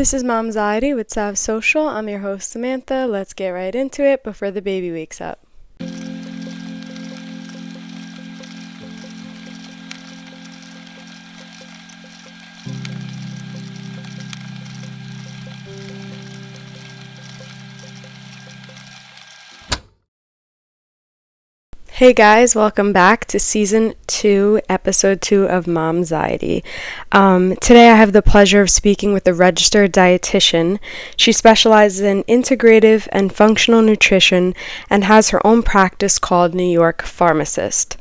This is Momxiety with Sav Social. I'm your host, Samantha. Let's get right into it before the baby wakes up. Hey guys, welcome back to season 2, episode 2 of Momxiety. Today I have the pleasure of speaking with a registered dietitian. She specializes in integrative and functional nutrition and has her own practice called New York Farmacist.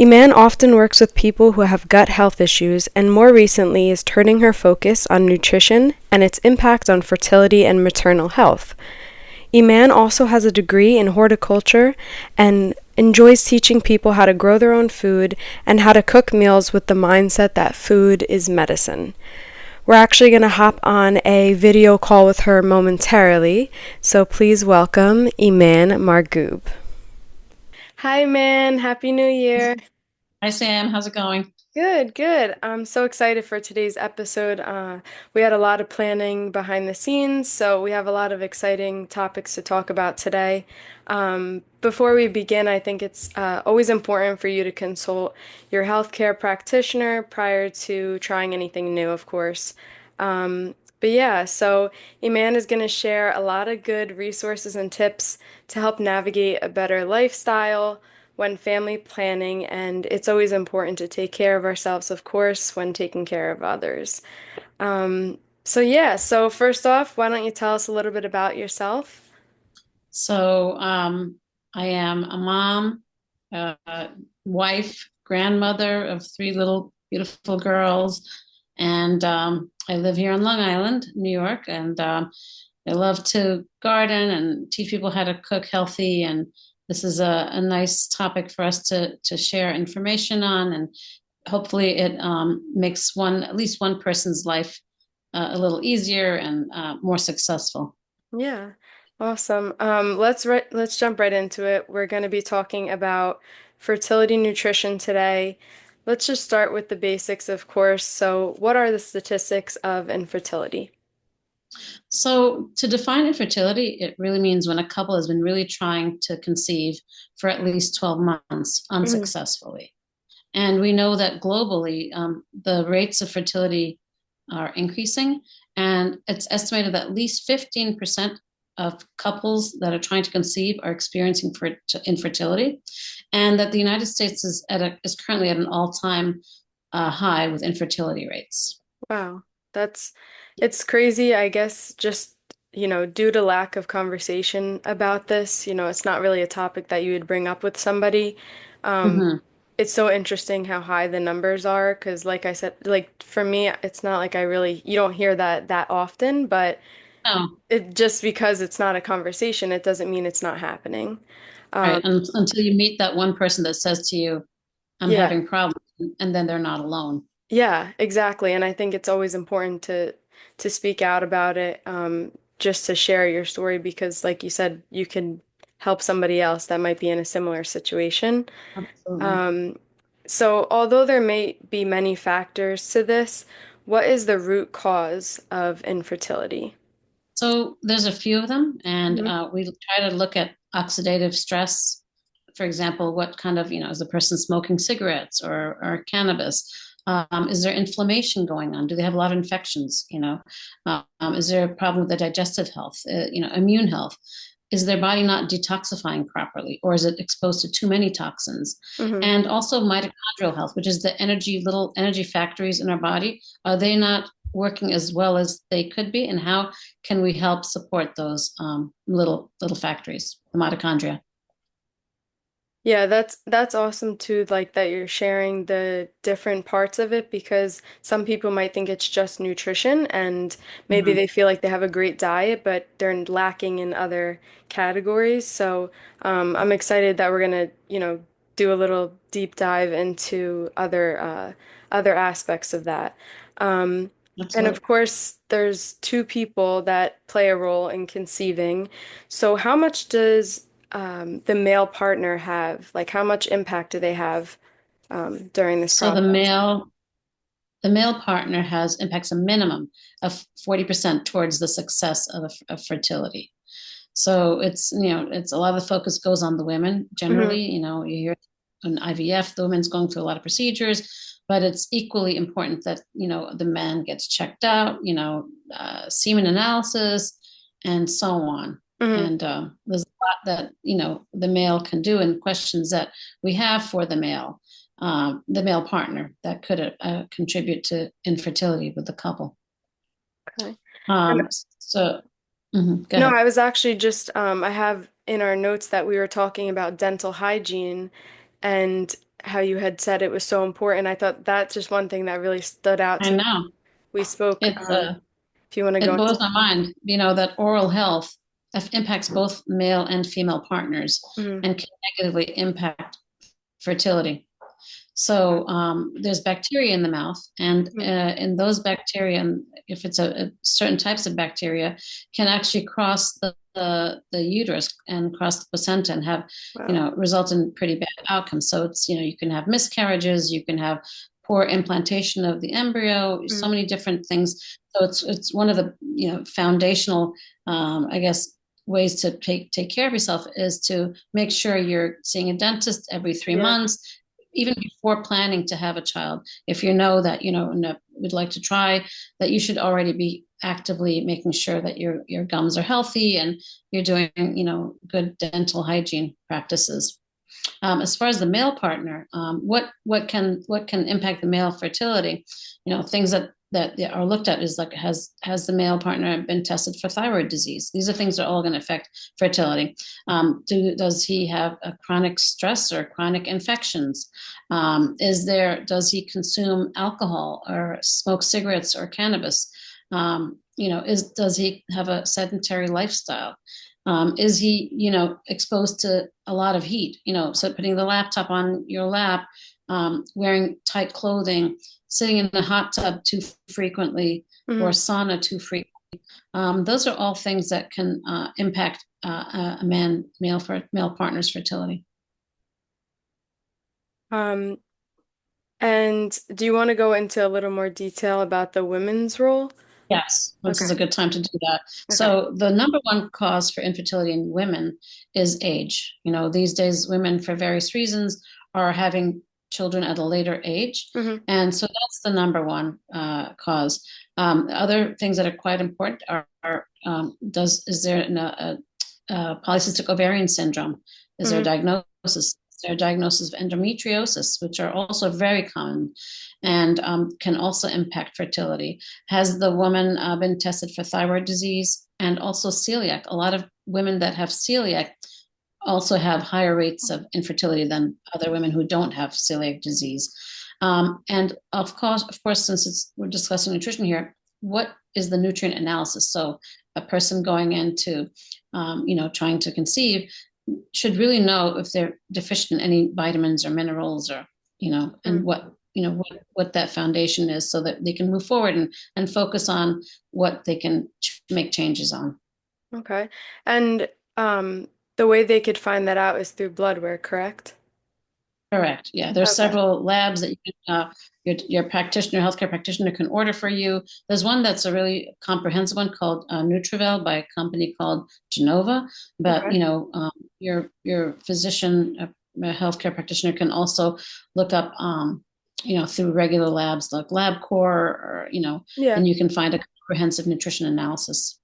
Iman often works with people who have gut health issues and more recently is turning her focus on nutrition and its impact on fertility and maternal health. Iman also has a degree in horticulture and enjoys teaching people how to grow their own food and how to cook meals with the mindset that food is medicine. We're actually going to hop on a video call with her momentarily, so please welcome Iman Marghoob. Hi, Iman. Happy New Year. Hi Sam, how's it going? Good, good. I'm so excited for today's episode. We had a lot of planning behind the scenes, so we have a lot of exciting topics to talk about today. Before we begin, I think it's always important for you to consult your healthcare practitioner prior to trying anything new, of course. But yeah, so Iman is going to share a lot of good resources and tips to help navigate a better lifestyle when family planning, and it's always important to take care of ourselves, of course, when taking care of others. So first off, why don't you tell us a little bit about yourself? So, I am a mom, uh, wife, grandmother of three little beautiful girls, and I live here on Long Island, New York, and I love to garden and teach people how to cook healthy. And this is a nice topic for us to share information on, and hopefully it makes at least one person's life a little easier and more successful. Yeah, awesome. Let's jump right into it. We're going to be talking about fertility nutrition today. Let's just start with the basics, of course. So, what are the statistics of infertility? So, to define infertility, it really means when a couple has been really trying to conceive for at least 12 months Mhm. unsuccessfully. And we know that globally, the rates of fertility are increasing, and it's estimated that at least 15% of couples that are trying to conceive are experiencing infertility, and that the United States is currently at an all-time high with infertility rates. Wow, that's it's crazy, I guess, just, due to lack of conversation about this, it's not really a topic that you would bring up with somebody. Um, Mm-hmm. it's so interesting how high the numbers are, because like I said, like for me, it's not like you don't hear that often, but Oh, it just because it's not a conversation, it doesn't mean it's not happening. right. Um, Until you meet that one person that says to you, I'm yeah. having problems, and then they're not alone. Yeah, exactly. And I think it's always important to speak out about it, just to share your story because, like you said, you can help somebody else that might be in a similar situation. Absolutely. Um, so although there may be many factors to this, what is the root cause of infertility? So there's a few of them, and Hmm. we try to look at oxidative stress. For example, what kind of, is the person smoking cigarettes or cannabis? Is there inflammation going on? Do they have a lot of infections? Is there a problem with the digestive health? Immune health? Is their body not detoxifying properly, or is it exposed to too many toxins? Hmm. And also mitochondrial health, which is the little energy factories in our body. Are they not working as well as they could be? And how can we help support those little factories, the mitochondria? Yeah, that's awesome too, like that you're sharing the different parts of it because some people might think it's just nutrition and maybe Mhm. they feel like they have a great diet, but they're lacking in other categories. So, I'm excited that we're gonna, do a little deep dive into other aspects of that. Um, and of Absolutely. course, there's two people that play a role in conceiving. So, how much does the male partner have? Like, how much impact do they have during this So process? the male partner has impacts a minimum of 40% towards the success of fertility. So it's a lot of the focus goes on the women Hmm. generally. You hear an IVF, the woman's going through a lot of procedures, but it's equally important that, the man gets checked out, semen analysis and so on. Hmm. And there's a lot that, the male can do, and questions that we have for the male partner that could contribute to infertility with the couple. Okay. And Um, so, go no, ahead. I was actually just, I have in our notes that we were talking about dental hygiene and how you had said it was so important. I thought that's just one thing that really stood out I to me. know. We spoke, It's if you want to go it into. blows my mind, that oral health impacts both male and female partners Mhm. and can negatively impact fertility. So there's bacteria in the mouth, and Mhm. in those bacteria, and if it's a certain types of bacteria, can actually cross the uterus and cross the placenta and have, Wow. result in pretty bad outcomes. So it's, you can have miscarriages, you can have poor implantation of the embryo, so Mhm. many different things. So it's one of the, foundational, I guess, ways to take care of yourself is to make sure you're seeing a dentist every three Yeah. months even before planning to have a child. If you know that, would like to try, that you should already be actively making sure that your gums are healthy and you're doing, good dental hygiene practices. As far as the male partner, what can impact the male fertility? Things that are looked at is like, has the male partner been tested for thyroid disease? These are things that are all going to affect fertility. Does he have a chronic stress or chronic infections? Does he consume alcohol or smoke cigarettes or cannabis? Does he have a sedentary lifestyle? Is he, exposed to a lot of heat? So putting the laptop on your lap, wearing tight clothing, sitting in a hot tub too frequently, or Mhm. sauna too frequently. Those are all things that can impact male partner's fertility. Um, and do you want to go into a little more detail about the women's role? Yes, this Okay. is a good time to do that. Okay. So the number one cause for infertility in women is age. These days women, for various reasons, are having children at a later age. Hmm. And so that's the number one cause. Other things that are quite important are is there polycystic ovarian syndrome? Is there a Hmm. diagnosis? Is there a diagnosis of endometriosis, which are also very common and can also impact fertility? Has the woman been tested for thyroid disease and also celiac? A lot of women that have celiac also have higher rates of infertility than other women who don't have celiac disease. And of course, since we're discussing nutrition here, what is the nutrient analysis? So a person going into, trying to conceive should really know if they're deficient in any vitamins or minerals or, and what that foundation is so that they can move forward and focus on what they can make changes on. Okay. And the way they could find that out is through blood work, correct? Correct. Yeah, there's Okay. several labs that your practitioner, healthcare practitioner, can order for you. There's one that's a really comprehensive one called Nutrivel by a company called Genova. But Okay. your physician, a healthcare practitioner, can also look up, through regular labs like LabCorp, or Yeah. and you can find a comprehensive nutrition analysis.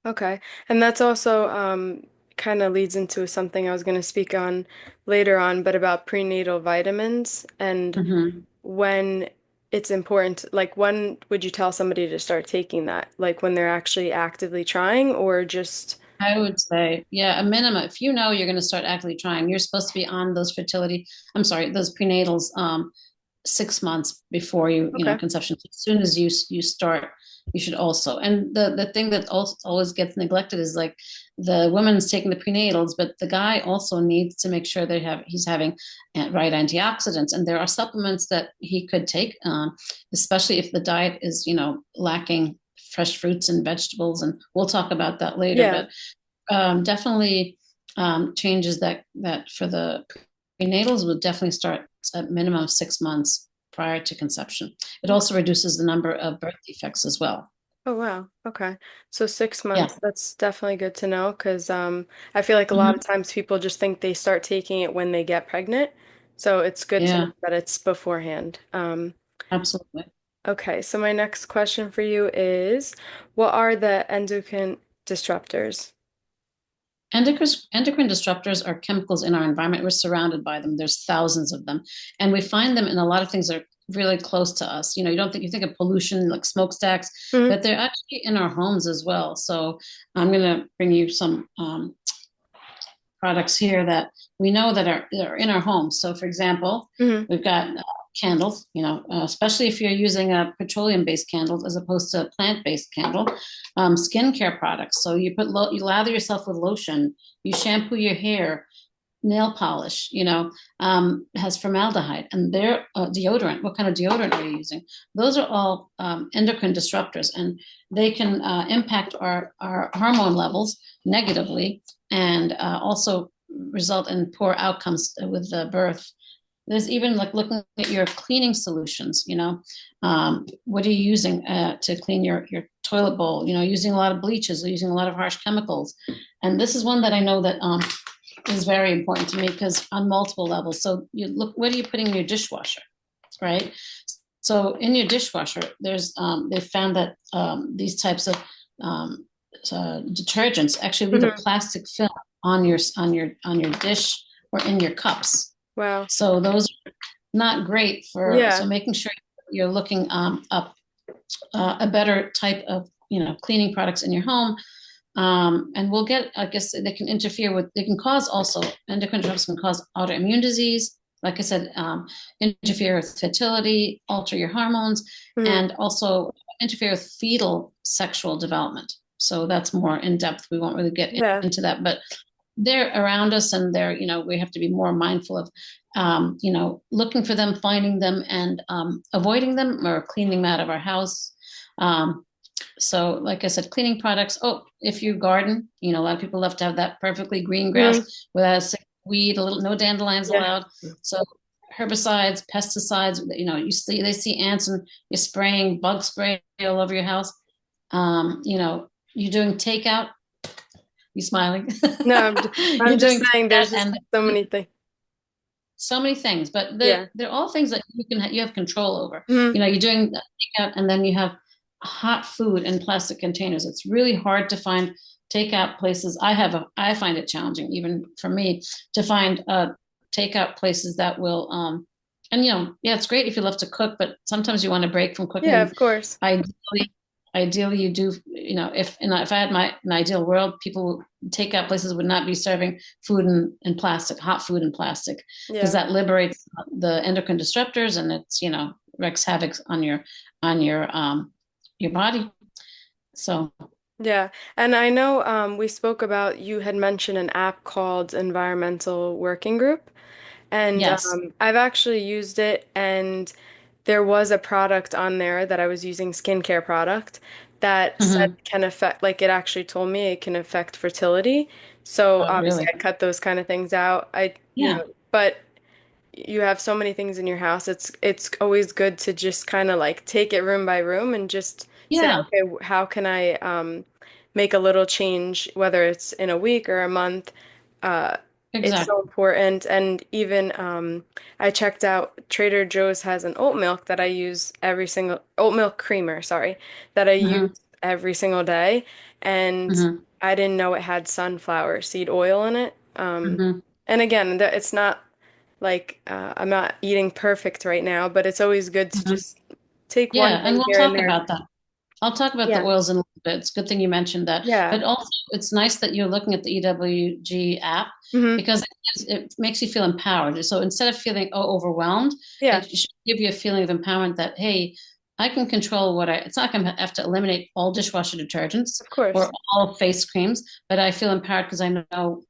Okay. And that's also kind of leads into something I was going to speak on later on, but about prenatal vitamins and Mhm. when it's important. Like, when would you tell somebody to start taking that? Like, when they're actually actively trying, or just. I would say, yeah, a minimum. If you know you're going to start actively trying, you're supposed to be on those prenatals 6 months before Okay. conception. As soon as you start, you should also. And the thing that also always gets neglected is like the woman's taking the prenatals, but the guy also needs to make sure he's having right antioxidants. And there are supplements that he could take, especially if the diet is lacking fresh fruits and vegetables. And we'll talk about that later. Yeah. But definitely changes that for the prenatals would definitely start at minimum of 6 months. prior to conception. It also reduces the number of birth defects as well. Oh wow. Okay. So six Yeah. months, that's definitely good to know because I feel like a lot Mhm. of times people just think they start taking it when they get pregnant. So it's good to know Yeah, that it's beforehand. absolutely. Okay, so my next question for you is, what are the endocrine disruptors? Endocrine disruptors are chemicals in our environment. We're surrounded by them. There's thousands of them, and we find them in a lot of things that are really close to us. You don't think you think of pollution like smokestacks, Hmm. but they're actually in our homes as well. So I'm going to bring you some products here that we know that are in our homes. So, for example, Hmm. we've got candles. Especially if you're using a petroleum-based candle as opposed to a plant-based candle. Skincare products. So you lather yourself with lotion. You shampoo your hair. Nail polish, has formaldehyde, and they're deodorant. What kind of deodorant are you using? Those are all endocrine disruptors, and they can impact our hormone levels negatively, and also result in poor outcomes with the birth. There's even like looking at your cleaning solutions. What are you using to clean your toilet bowl? Using a lot of bleaches, using a lot of harsh chemicals, and this is one that I know that is very important to me because on multiple levels. So you look, what are you putting in your dishwasher, right? So in your dishwasher, they found that these types of detergents actually leave a Hmm. plastic film on your dish or in your cups. Wow. So those are not great so Yeah. making sure you're looking up a better type of cleaning products in your home. And we'll get, I guess they can cause also, endocrine disruptors can cause autoimmune disease. Like I said, interfere with fertility, alter your hormones, Hmm. and also interfere with fetal sexual development. So that's more in depth. We won't really get Yeah. into that, but they're around us and we have to be more mindful of, looking for them, finding them, and avoiding them or cleaning them out of our house. Um, so, like I said, cleaning products. Oh, if you garden, a lot of people love to have that perfectly green grass Hmm. without a single weed, no dandelions Yeah. allowed. So, herbicides, pesticides. They see ants and you're spraying bug spray all over your house. You're doing takeout. You smiling? No, I'm You're just doing saying that, there's just and so many things. so many things, but Yeah. they're all things that you have control over. Hmm. You're doing takeout, and then you have hot food in plastic containers. It's really hard to find takeout places. I find it challenging, even for me, to find takeout places that will. And yeah, it's great if you love to cook, but sometimes you want to break from cooking. Yeah, And of course. ideally you do. If I had an ideal world, takeout places would not be serving food in plastic, hot food in plastic, because Yeah. that liberates the endocrine disruptors, and it's wreaks havoc on your body. So Yeah. And I know we spoke about you had mentioned an app called Environmental Working Group. And yes. I've actually used it, and there was a product on there that I was using, skincare product, that said Hmm. can affect, like it actually told me it can affect fertility. So Oh, obviously really? I cut those kind of things out. Yeah. But you have so many things in your house. It's always good to just kind of like take it room by room and just say, Yeah. okay, how can I make a little change, whether it's in a week or a month. Uh, it's so Exactly. important. And even I checked out Trader Joe's has an oat milk that I use oat milk creamer, sorry, that I use Hmm. every single day. And Hmm. I didn't know it had sunflower seed oil in it. Hmm. And again, it's not like I'm not eating perfect right now, but it's always good to Hmm. just take one Yeah, and thing we'll here and talk there. about that. I'll talk about the Yeah. oils in a little bit. It's a good thing you mentioned that. Yeah. But also, it's nice that you're looking at the EWG app Hmm. because it makes you feel empowered. So instead of feeling overwhelmed, Yeah, it should give you a feeling of empowerment that, hey, I can control it's not going to have to eliminate all dishwasher detergents of or course. all face creams, but I feel empowered because I know,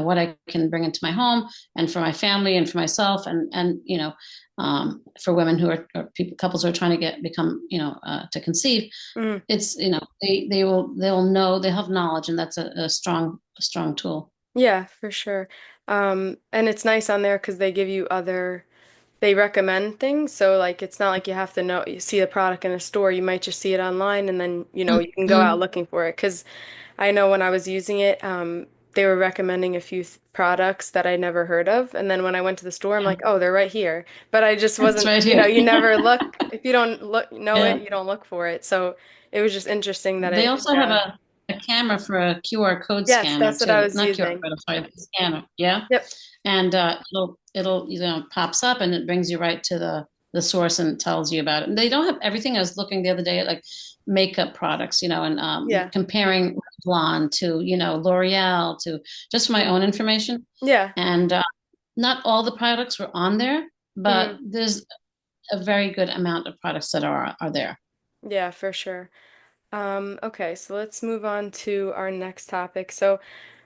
what I can bring into my home and for my family and for myself for women or people, couples who are trying to become, to conceive. Hmm. It's they'll know, they have knowledge, and that's a strong tool. Yeah, for sure. And it's nice on there because they give you other they recommend things. So like it's not like you have to know you see the product in a store. You might just see it online and then, you can go out Mhm. looking for it. Because I know when I was using it, they were recommending a few products that I never heard of. And then when I went to the store, I'm Yeah, like, oh, they're right here. But I just it's wasn't, right here. you never look. If you don't look, know it, Yeah. you don't look for it. So it was just interesting that They it, also have a camera for a QR code yes, scanner that's what I too. was Not QR using. code, I'm sorry, the scanner. Yeah. Yep. And it'll pops up and it brings you right to the source and tells you about it. And they don't have everything. I was looking the other day at like makeup products, and Yeah. comparing Revlon to L'Oreal to just for my own information. Yeah. And not all the products were on there, but Hmm. there's a very good amount of products that are there. Yeah, for sure. Okay, so let's move on to our next topic. So,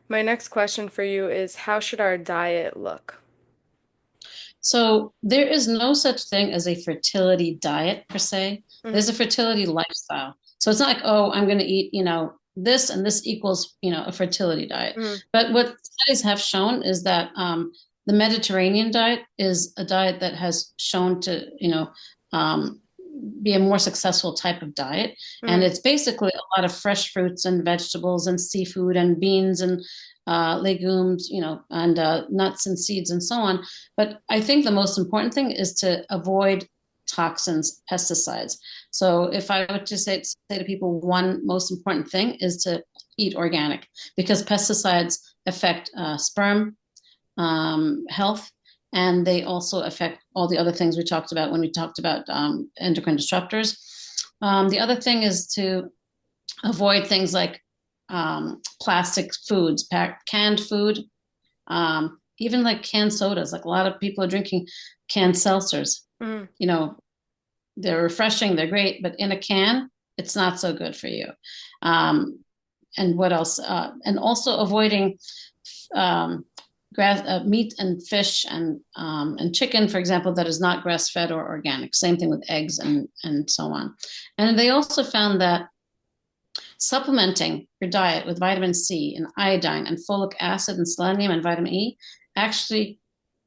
my next question for you is how should our diet look? So there is no such thing as a fertility diet per se. There's Hmm. a fertility lifestyle. So it's not like, oh, I'm going to eat, this and this equals, a fertility diet. Hmm. But what studies have shown is that the Mediterranean diet is a diet that has shown to, um, be a more successful type of diet. And Hmm. it's basically a lot of fresh fruits and vegetables and seafood and beans and legumes, and nuts and seeds and so on. But I think the most important thing is to avoid toxins, pesticides. So if I were to say to people, one most important thing is to eat organic because pesticides affect sperm health, and they also affect all the other things we talked about when we talked about endocrine disruptors. The other thing is to avoid things like plastic foods, canned food, even like canned sodas. Like a lot of people are drinking canned seltzers. Hmm. You know, they're refreshing, they're great, but in a can, it's not so good for you. Um, and what else? And also avoiding um, meat and fish and chicken, for example, that is not grass fed or organic. Same thing with eggs and so on. And they also found that supplementing your diet with vitamin C and iodine and folic acid and selenium and vitamin E actually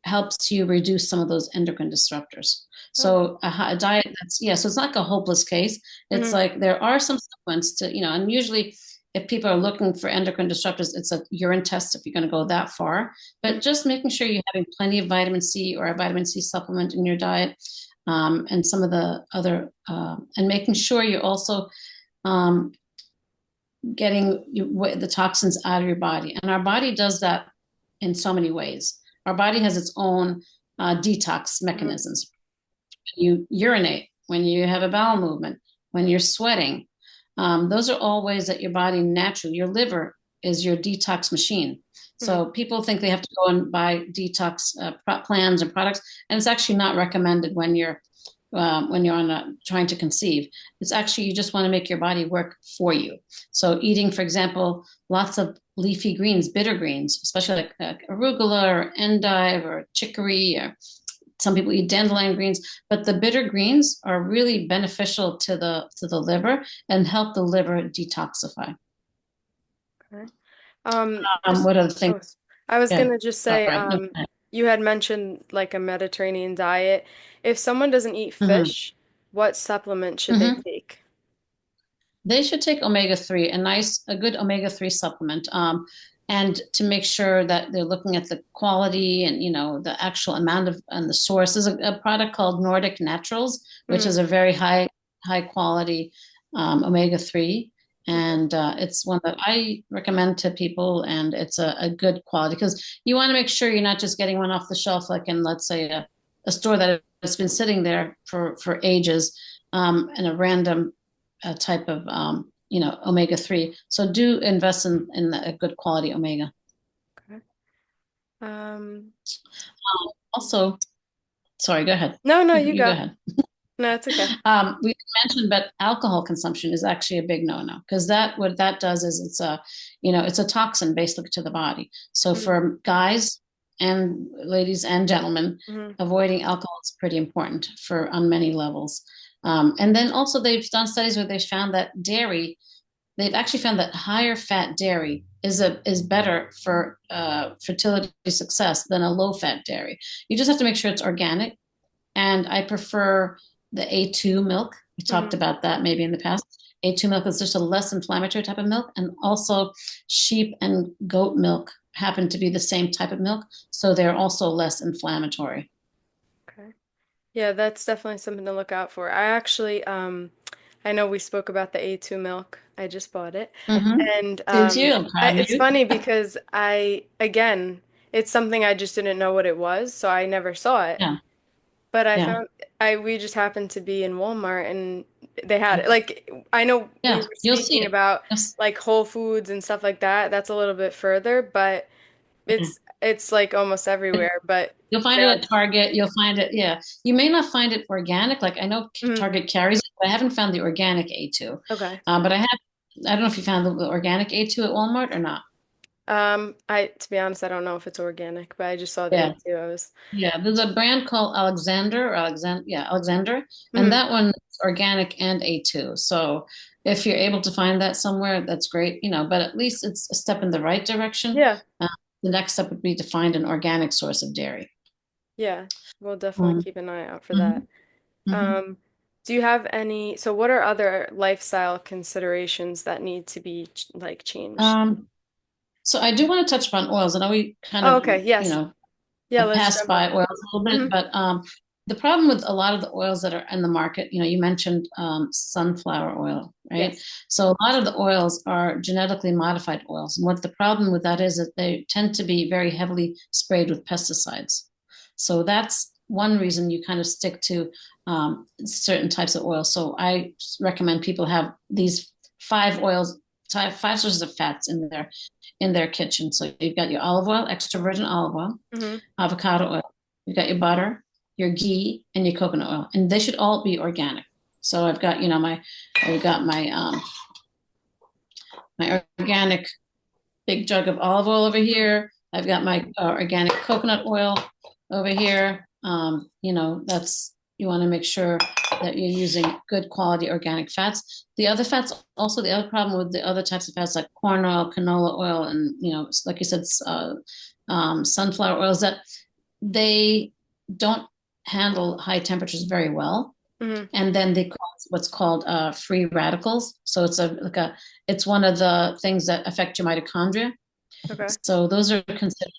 helps you reduce some of those endocrine disruptors. Okay. So a diet that's, yeah, so it's not like a hopeless case. It's Hmm. like there are some supplements to, and usually if people are looking for endocrine disruptors, it's a urine test if you're going to go that far. But Hmm. just making sure you're having plenty of vitamin C or a vitamin C supplement in your diet, and some of the other, and making sure you're also um, getting the toxins out of your body. And our body does that in so many ways. Our body has its own detox Hmm. mechanisms. You urinate, when you have a bowel movement, when you're sweating. Those are all ways that your body naturally, your liver is your detox machine. Hmm. So people think they have to go and buy detox plans and products, and it's actually not recommended when you're on trying to conceive. It's actually you just want to make your body work for you. So eating, for example, lots of leafy greens, bitter greens, especially like arugula or endive or chicory, or some people eat dandelion greens, but the bitter greens are really beneficial to the liver and help the liver detoxify. Okay. Just What other things? oh, I was Yeah, gonna just say, sorry. No, you had mentioned like a Mediterranean diet. If someone doesn't eat mm-hmm. fish, what supplement should they Mm-hmm. take? They should take omega-3, a good omega-3 supplement, and to make sure that they're looking at the quality and the actual amount of and the source. There's a product called Nordic Naturals, which Hmm. is a very high quality omega-3, Okay. and it's one that I recommend to people, and it's a good quality because you want to make sure you're not just getting one off the shelf, like in let's say a store that has been sitting there for ages, and a random type of omega-3. So do invest in a good quality omega. Okay. Um, Also, sorry, go ahead. no, no, you You go go. ahead. No, it's okay. We mentioned, but alcohol consumption is actually a big no-no because that what that does is it's a toxin basically to the body. So Hmm. for guys and ladies and gentlemen, Hmm. avoiding alcohol is pretty important for on many levels. And then also they've done studies where they've found that they've actually found that higher fat dairy is better for fertility success than a low fat dairy. You just have to make sure it's organic and I prefer the A2 milk. We talked Hmm. about that maybe in the past. A2 milk is just a less inflammatory type of milk, and also sheep and goat milk happen to be the same type of milk, so they're also less inflammatory. Okay. Yeah, that's definitely something to look out for. I actually, I know we spoke about the A2 milk. I just bought it. Mm-hmm. And Did you? I'm proud of it's you. funny because again, it's something I just didn't know what it was, so I never saw it. Yeah, But yeah, we just happened to be in Walmart and they had it. Like, I know we yeah. were You'll see speaking it. about Yes. like Whole Foods and stuff like that. That's a little bit further, but it's like almost everywhere. But You'll find it now at Target. You'll find it, yeah. You may not find it organic. Like I know mhm. Target carries it, but I haven't found the organic A2. Okay. But I don't know if you found the organic A2 at Walmart or not. To be honest, I don't know if it's organic, but I just saw the Yeah. A2. I was, Yeah. There's a brand called Alexander. And mhm. that one is organic and A2. So if you're able to find that somewhere, that's great, but at least it's a step in the right direction. Yeah, Uh, the next step would be to find an organic source of dairy. yeah. We'll definitely Um, keep an eye out for that. mhm, mhm. Um, do you have so what are other lifestyle considerations that need to be like changed? Um, So I do want to touch upon oils. I know we kind Oh, of, okay. Yes. Yeah, let's passed jump on by it. oils a little bit, Hmm. but the problem with a lot of the oils that are in the market, you mentioned sunflower oil, right? Yes. So a lot of the oils are genetically modified oils. And what the problem with that is that they tend to be very heavily sprayed with pesticides. So that's one reason you kind of stick to certain types of oils. So I recommend people have these five oils, five sources of fats in their kitchen. So you've got your olive oil, extra virgin olive oil, Hmm. avocado oil, you've got your butter, your ghee, and your coconut oil, and they should all be organic. So I've got my organic big jug of olive oil over here. I've got my organic coconut oil over here. That's you want to make sure that you're using good quality organic fats. The other fats, also the other problem with the other types of fats like corn oil, canola oil, and like you said, sunflower oils, that they don't handle high temperatures very well, Hmm. and then they cause what's called free radicals. So it's one of the things that affect your mitochondria. Okay. So those are considered,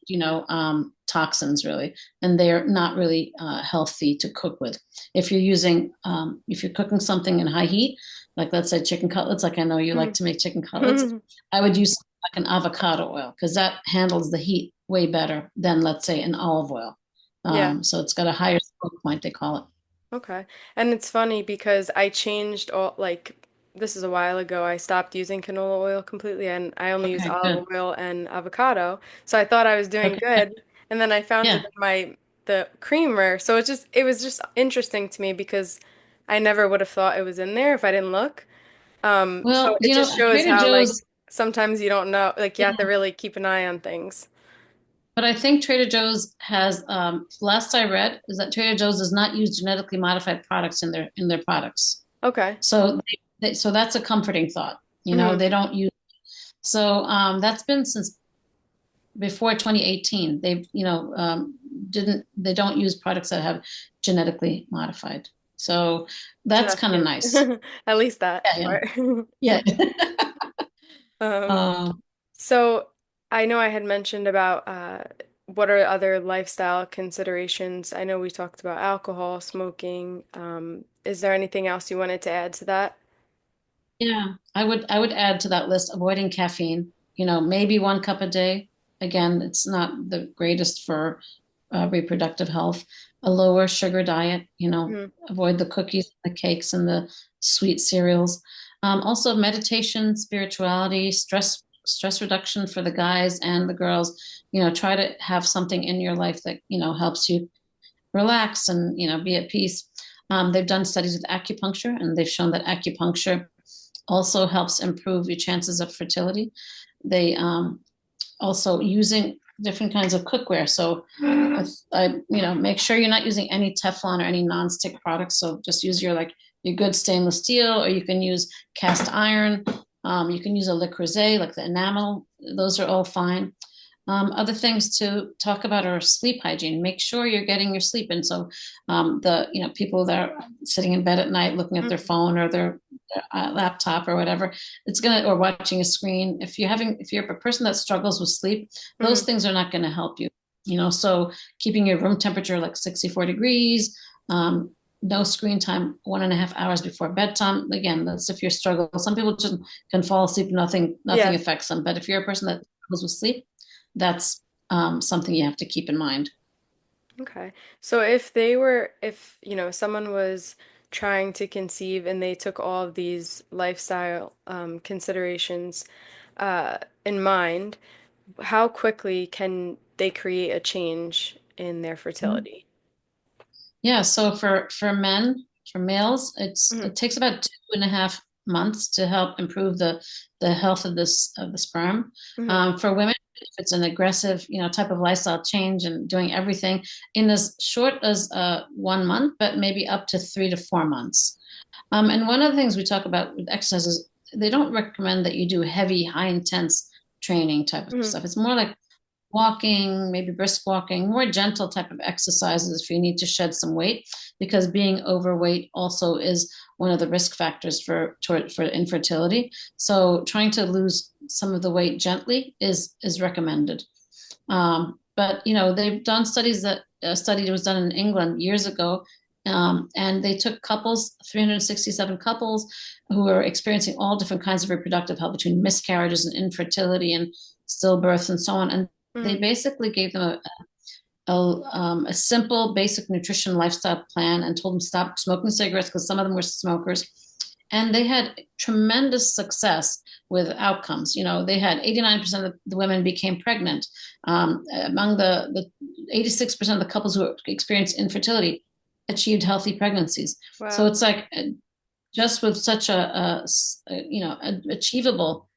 toxins really, and they're not really healthy to cook with. If you're cooking something in high heat, like let's say chicken cutlets, like I know you like to make chicken cutlets, Hmm. I would use like an avocado oil because that handles the heat way better than let's say an olive oil. Yeah. So it's got a higher smoke point, they call it. Okay. And it's funny because I changed all like this is a while ago. I stopped using canola oil completely and I only use Okay, olive good. oil and avocado. So I thought I was doing Okay, good. And then I found it yeah. in the creamer. So it was just interesting to me because I never would have thought it was in there if I didn't look. So Well, it just at shows Trader how like Joe's, sometimes you don't know, like you have to yeah, really keep an eye on things. but I think Trader Joe's has, last I read, is that Trader Joe's does not use genetically modified products in their products. Okay. So so that's a comforting thought. Hmm. They don't use. So that's been since before 2018. Didn't they don't use products that have genetically modified. So So that's that's kind of good. nice. At least that Yeah, part. yeah, Um, yeah. so I know I had mentioned about what are other lifestyle considerations. I know we talked about alcohol, smoking. Is there anything else you wanted to add to that? Yeah, I would add to that list avoiding caffeine. Maybe 1 cup a day. Again, it's not the greatest for reproductive health. A lower sugar diet. Hmm. Avoid the cookies, the cakes, and the sweet cereals. Also, meditation, spirituality, stress reduction for the guys and the girls. Try to have something in your life that helps you relax and be at peace. They've done studies with acupuncture, and they've shown that acupuncture also helps improve your chances of fertility. They also using different kinds of cookware. So, make sure you're not using any Teflon or any nonstick products. So just use your good stainless steel, or you can use cast iron. You can use a Le Creuset, like the enamel. Those are all fine. Other things to talk about are sleep hygiene. Make sure you're getting your sleep. And so the people that are sitting in bed at night looking at their Mhm. phone or their laptop or whatever, or watching a screen. If you're a person that struggles with sleep, those Mhm. things are not going to help you. So keeping your room temperature like 64 degrees, no screen time 1.5 hours before bedtime. Again, that's if you're struggling. Some people just can fall asleep, nothing Yeah. affects them. But if you're a person that struggles with sleep, that's something you have to keep in mind. Okay. So if, someone was trying to conceive and they took all of these lifestyle considerations in mind, how quickly can they create a change in their fertility? Yeah, so for males, Hmm. it takes about 2.5 months to help improve the health of the sperm. Hmm. For women, if it's an aggressive, type of lifestyle change and doing everything in as short as 1 month, but maybe up to 3 to 4 months. And one of the things we talk about with exercise is they don't recommend that you do heavy, high intense training type of Hmm. stuff. It's more like walking, maybe brisk walking, more gentle type of exercises if you need to shed some weight, because being overweight also is one of the risk factors for infertility. So trying to lose some of the weight gently is recommended. But they've done studies that a study that was done in England years ago, and they took couples, 367 couples, who were experiencing all different kinds of reproductive health between miscarriages and infertility and stillbirth and so on. And they Hmm. basically gave them a simple, basic nutrition lifestyle plan and told them stop smoking cigarettes because some of them were smokers. And they had tremendous success with outcomes. They had 89% of the women became pregnant. Among the 86% of the couples who experienced infertility achieved healthy pregnancies. So Wow. it's like just with such achievable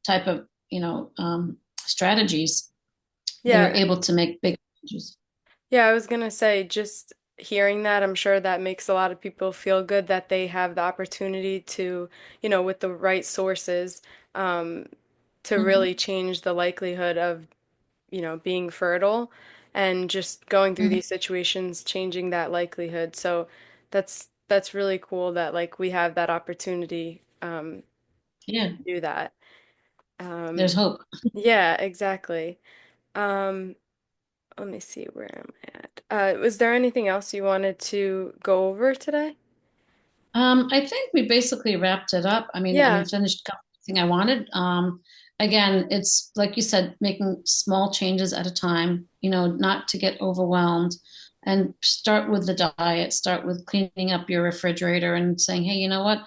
type of strategies, they were Yeah. able to make big changes. Yeah, I was gonna say, just hearing that, I'm sure that makes a lot of people feel good that they have the opportunity to, with the right sources, um, to Mhm, really change the likelihood of, being fertile and just going through mhm. these situations, changing that likelihood. So that's really cool that like we have that opportunity Yeah, to do that. there's Um, hope. yeah, exactly. Um, Let me see, where am I at? Was there anything else you wanted to go over today? I think we basically wrapped it up. I mean, I Yeah. finished everything I wanted. Again, it's like you said, making small changes at a time, not to get overwhelmed, and start with the diet, start with cleaning up your refrigerator and saying, hey, you know what?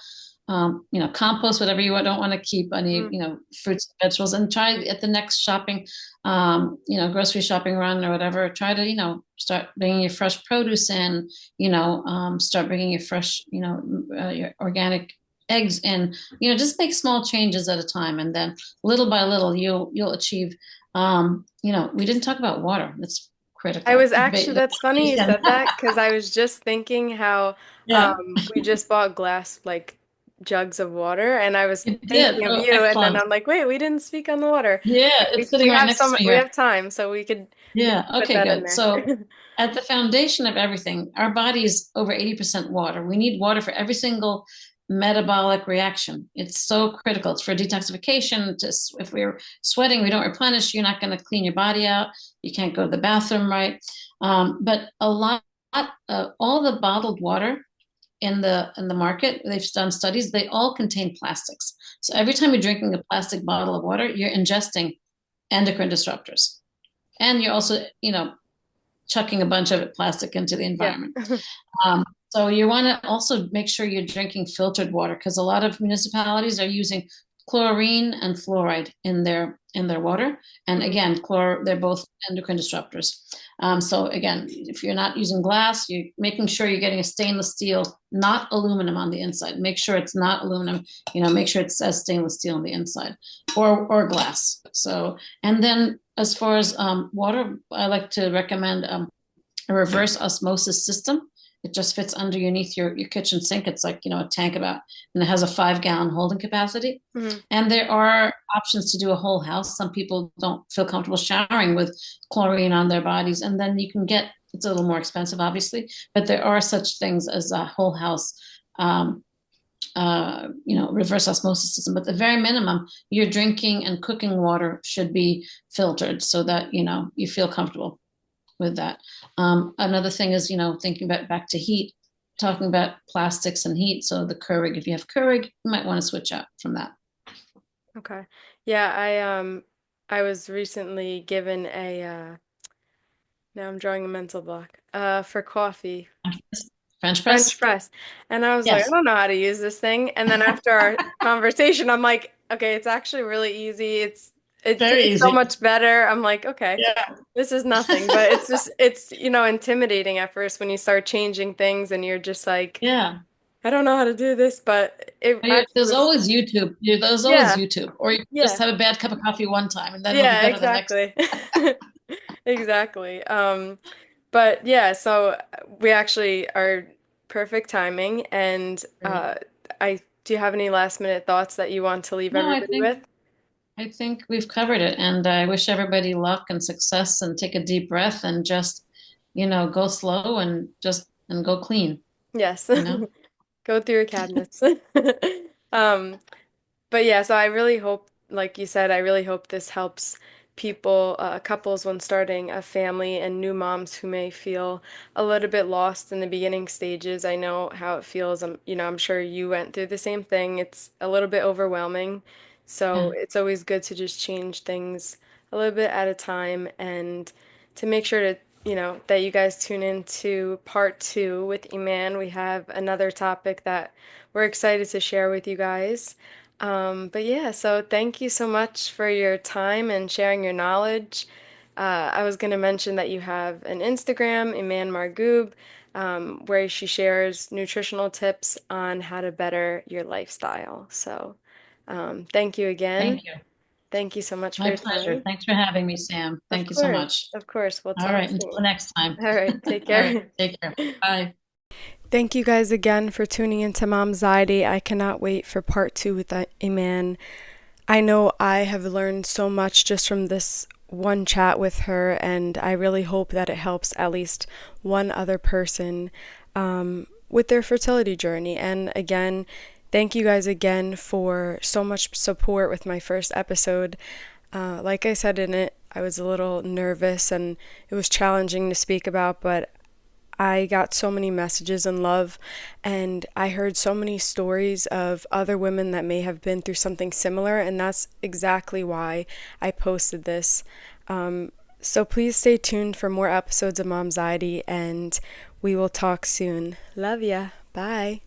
Compost whatever you don't want to keep, any, Mhm. fruits and vegetables, and try at the next shopping, grocery shopping run or whatever, try to, start bringing your fresh produce in, start bringing your fresh, your organic eggs in, just make small changes at a time. And then little by little, you'll achieve, we didn't talk about water. That's I critical. was actually, that's funny you said that because I was just thinking how Yeah, we just bought glass like jugs of water and I was you did. thinking of Oh, you and then excellent. I'm like, wait, we didn't speak on the water. Yeah, it's sitting We right have next to me we here. have time, so we Yeah, could put okay, that in good. there. So at the foundation of everything, our body is over 80% water. We need water for every single metabolic reaction. It's so critical. It's for detoxification. Just if we're sweating, we don't replenish, you're not going to clean your body out. You can't go to the bathroom right. But all the bottled water in the market, they've done studies, they all contain plastics. So every time you're drinking a plastic bottle of water, you're ingesting endocrine disruptors. And you're also, chucking a bunch of plastic into the Yeah. environment. So you want to also make sure you're drinking filtered water because a lot of municipalities are using chlorine and fluoride in their water. And Mhm. again, they're both endocrine disruptors. So again, if you're not using glass, you're making sure you're getting a stainless steel, not aluminum on the inside. Make sure it's not aluminum. Make sure it says stainless steel on the inside, or glass. So, and then as far as water, I like to recommend a reverse osmosis system. It just fits underneath your kitchen sink. It's like, a tank about, and it has a 5 gallon holding capacity. Hmm. And there are options to do a whole house. Some people don't feel comfortable showering with chlorine on their bodies. And then you can get, it's a little more expensive, obviously, but there are such things as a whole house, um, reverse osmosis system. But the very minimum, your drinking and cooking water should be filtered so that, you feel comfortable with that. Another thing is, thinking about back to heat, talking about plastics and heat. So the Keurig, if you have Keurig, you might want to switch out from that. Okay. Yeah, I was recently given a now I'm drawing a mental block. For coffee. French French press? press. And I was like, I Yes. don't know how to use this thing. And then after our conversation, I'm like, okay, it's actually really easy. It Very tastes so easy. much better. I'm like, okay, Yeah. this is nothing. But it's just it's, intimidating at first when you start changing things and you're just like, Yeah. I don't know how to do this, but it actually There's was, always YouTube. There's always yeah, YouTube. Or you can just yeah, have a bad cup of coffee one time and then it'll be yeah, better the next. exactly. Exactly. But yeah, so we actually are perfect timing. And Great. do you have any last minute thoughts that you want to leave No, everybody with? I think we've covered it. And I wish everybody luck and success and take a deep breath and just, go slow and go clean, Yes. you know? Go through your cabinets. Um, But yeah, so I really hope, like you said, I really hope this helps people, couples when starting a family and new moms who may feel a little bit lost in the beginning stages. I know how it feels. I'm sure you went through the same thing. It's a little bit overwhelming. So Yeah. it's always good to just change things a little bit at a time and to make sure that you guys tune in to part two with Iman. We have another topic that we're excited to share with you guys. But yeah, so thank you so much for your time and sharing your knowledge. I was going to mention that you have an Instagram, Iman Marghoob, where she shares nutritional tips on how to better your lifestyle. So, thank you again. Thank you. Thank you so much for My your pleasure. time. Thanks for having me, Sam. Of Thank you so course, much. of course. We'll All talk right. Until soon. the next time. All right, take All right. care. Take care. Bye. Thank you guys again for tuning into Momxiety. I cannot wait for part two with Iman. I know I have learned so much just from this one chat with her, and I really hope that it helps at least one other person with their fertility journey. And again, thank you guys again for so much support with my first episode. Like I said in it, I was a little nervous and it was challenging to speak about, but I got so many messages and love, and I heard so many stories of other women that may have been through something similar, and that's exactly why I posted this. So please stay tuned for more episodes of Momxiety, and we will talk soon. Love ya. Bye.